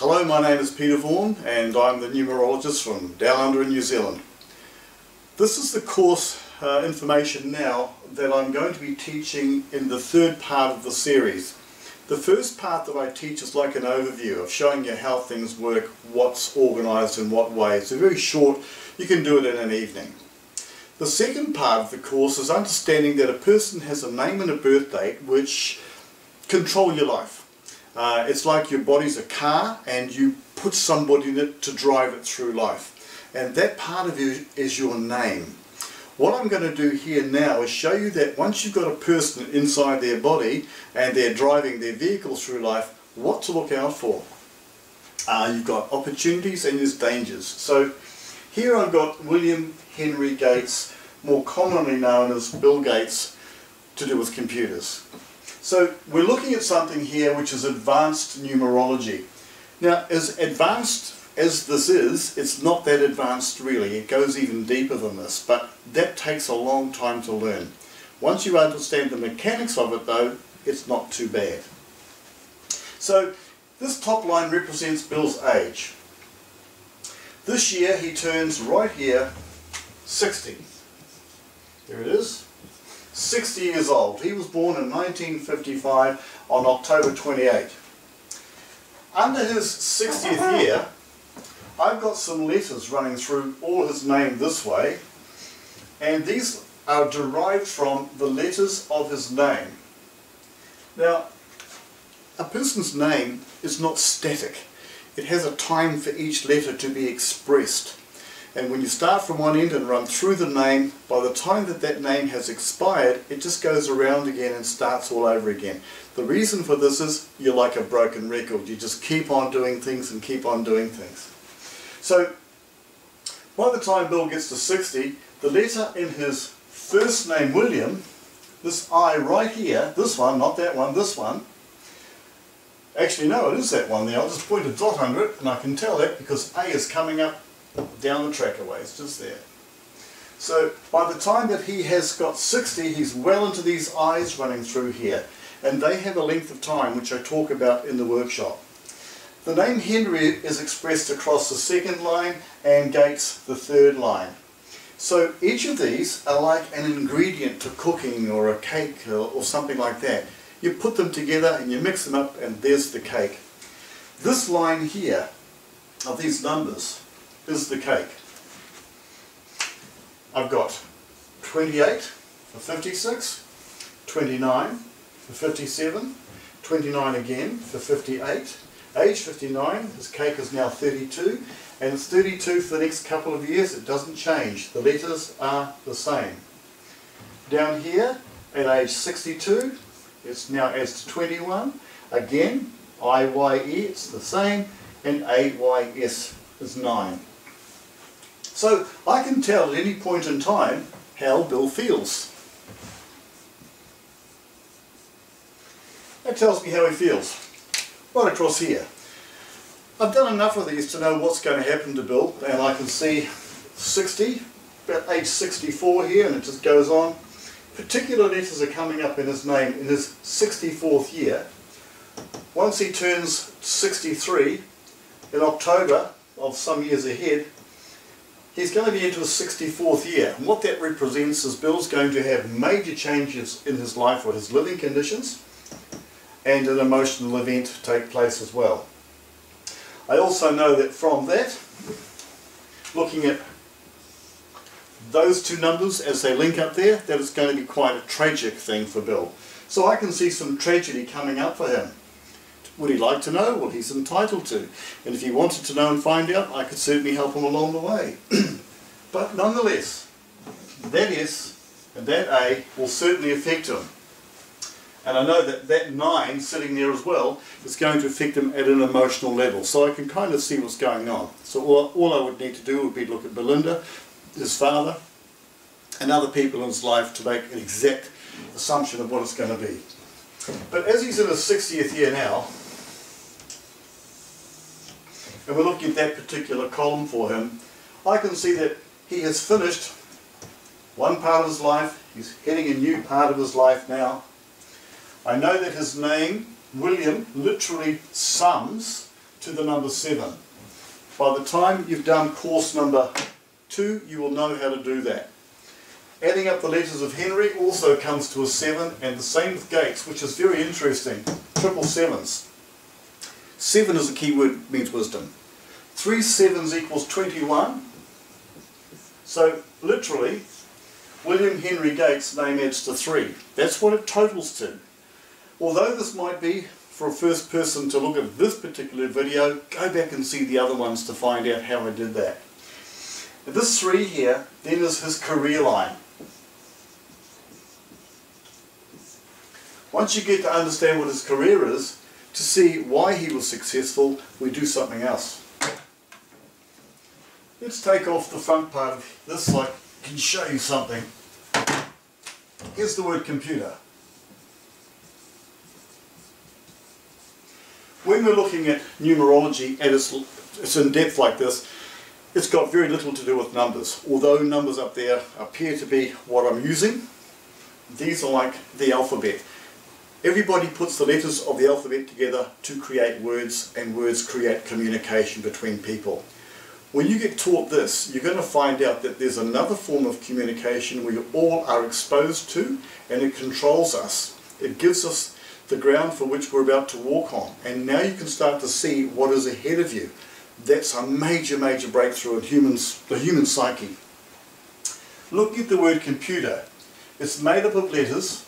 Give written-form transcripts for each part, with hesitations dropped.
Hello, my name is Peter Vaughan and I'm the Numerologist from down under in New Zealand. This is the course information now that I'm going to be teaching in the third part of the series. The first part that I teach is like an overview of showing you how things work, what's organised in what way. It's very short, you can do it in an evening. The second part of the course is understanding that a person has a name and a birth date which control your life. It's like your body's a car and you put somebody in it to drive it through life. And that part of you is your name. What I'm going to do here now is show you that once you've got a person inside their body and they're driving their vehicle through life, what to look out for. You've got opportunities and there's dangers. So here I've got William Henry Gates, more commonly known as Bill Gates, to do with computers. So we're looking at something here which is advanced numerology. Now, as advanced as this is, it's not that advanced really. It goes even deeper than this, but that takes a long time to learn. Once you understand the mechanics of it though, it's not too bad. So this top line represents Bill's age. This year he turns right here 60. There it is. 60 years old. He was born in 1955 on October 28. Under his 60th year, I've got some letters running through all his name this way, and these are derived from the letters of his name. Now, a person's name is not static. It has a time for each letter to be expressed. And when you start from one end and run through the name, by the time that that name has expired, it just goes around again and starts all over again. The reason for this is you're like a broken record. You just keep on doing things and keep on doing things. So by the time Bill gets to 60, the letter in his first name, William, this I right here, this one, not that one, this one, actually no, it is that one there. I'll just point a dot under it and I can tell that because A is coming up down the track a ways, just there. So by the time that he has got 60, he's well into these eyes running through here, and they have a length of time which I talk about in the workshop. The name Henry is expressed across the second line and Gates the third line. So each of these are like an ingredient to cooking or a cake or something like that. You put them together and you mix them up and there's the cake. This line here of these numbers is the cake. I've got 28 for 56, 29 for 57, 29 again for 58, age 59, his cake is now 32, and it's 32 for the next couple of years. It doesn't change, the letters are the same. Down here at age 62, it's now adds to 21, again IYE, it's the same, and AYS is 9. So I can tell at any point in time how Bill feels. That tells me how he feels. Right across here. I've done enough of these to know what's going to happen to Bill, and I can see 60, about age 64 here, and it just goes on. Particular letters are coming up in his name in his 64th year. Once he turns 63 in October of some years ahead, he's going to be into his 64th year. And what that represents is Bill's going to have major changes in his life or his living conditions, and an emotional event take place as well. I also know that from that, looking at those two numbers as they link up there, that it's going to be quite a tragic thing for Bill. So I can see some tragedy coming up for him. Would he like to know? Well, he's entitled to. And if he wanted to know and find out, I could certainly help him along the way. But nonetheless, that S and that A will certainly affect him. And I know that that 9 sitting there as well is going to affect him at an emotional level. So I can kind of see what's going on. So all I would need to do would be look at Belinda, his father, and other people in his life to make an exact assumption of what it's going to be. But as he's in his 60th year now, and we're looking at that particular column for him, I can see that he has finished one part of his life, he's heading a new part of his life now. I know that his name, William, literally sums to the number 7. By the time you've done course number 2, you will know how to do that. Adding up the letters of Henry also comes to a 7, and the same with Gates, which is very interesting. Triple sevens. 7 is a key word, means wisdom. 3 sevens equals 21. So literally, William Henry Gates' name adds to 3. That's what it totals to. Although this might be for a first person to look at this particular video, go back and see the other ones to find out how I did that. This 3 here then is his career line. Once you get to understand what his career is, to see why he was successful, we do something else. Let's take off the front part of this so I can show you something. Here's the word computer. When we're looking at numerology and it's in depth like this, it's got very little to do with numbers. Although numbers up there appear to be what I'm using, these are like the alphabet. Everybody puts the letters of the alphabet together to create words, and words create communication between people. When you get taught this, you're going to find out that there's another form of communication we all are exposed to, and it controls us. It gives us the ground for which we're about to walk on, and now you can start to see what is ahead of you. That's a major, major breakthrough in the human psyche. Look at the word computer. It's made up of letters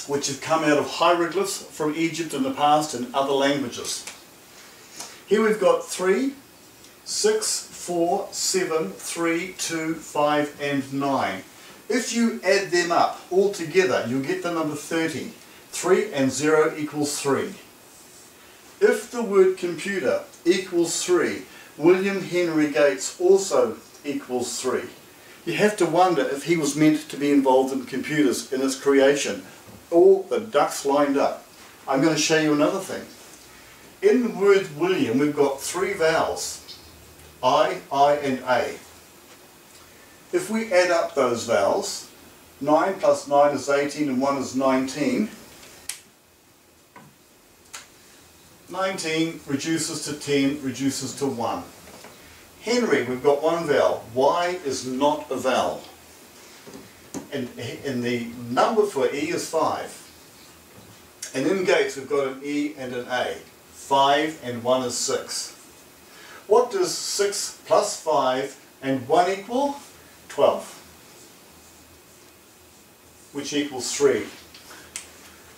which have come out of hieroglyphs from Egypt in the past and other languages. Here we've got 3, 6, 4, 7, 3, 2, 5 and 9. If you add them up all together, you'll get the number 30. 3 and 0 equals 3. If the word computer equals 3, William Henry Gates also equals 3. You have to wonder if he was meant to be involved in computers in its creation. All the ducks lined up. I'm going to show you another thing. In the word William, we've got 3 vowels. I, and A. If we add up those vowels, 9 plus 9 is 18 and 1 is 19. 19 reduces to 10, reduces to 1. Henry, we've got 1 vowel. Y is not a vowel. And the number for E is 5. And in Gates we've got an E and an A. 5 and 1 is 6. What does 6 plus 5 and 1 equal? 12. Which equals 3.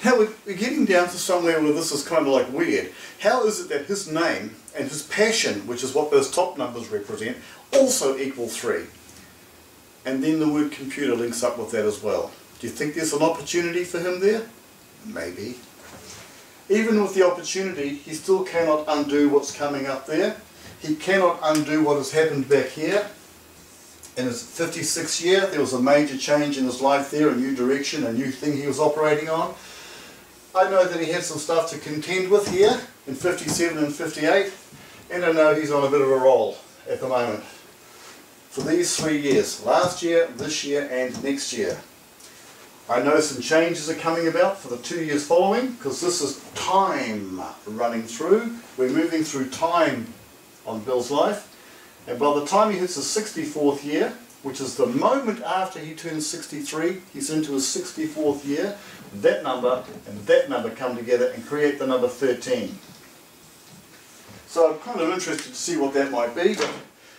Now we're getting down to somewhere where this is kind of like weird. How is it that his name and his passion, which is what those top numbers represent, also equal 3? And then the word computer links up with that as well. Do you think there's an opportunity for him there? Maybe. Even with the opportunity, he still cannot undo what's coming up there. He cannot undo what has happened back here. In his 56th year, there was a major change in his life there, a new direction, a new thing he was operating on. I know that he had some stuff to contend with here in 57 and 58, and I know he's on a bit of a roll at the moment. For these 3 years, last year, this year and next year. I know some changes are coming about for the 2 years following, because this is time running through. We're moving through time on Bill's life, and by the time he hits his 64th year, which is the moment after he turns 63, he's into his 64th year, that number and that number come together and create the number 13. So I'm kind of interested to see what that might be, but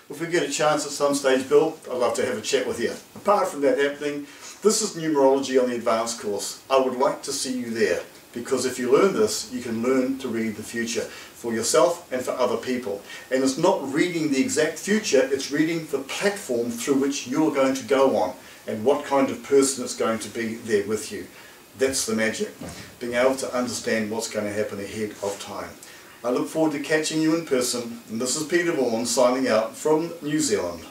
if we get a chance at some stage, Bill, I'd love to have a chat with you. Apart from that happening, this is Numerology on the Advanced course. I would like to see you there, because if you learn this, you can learn to read the future for yourself and for other people. And it's not reading the exact future, it's reading the platform through which you're going to go on and what kind of person is going to be there with you. That's the magic, being able to understand what's going to happen ahead of time. I look forward to catching you in person, and this is Peter Vaughan signing out from New Zealand.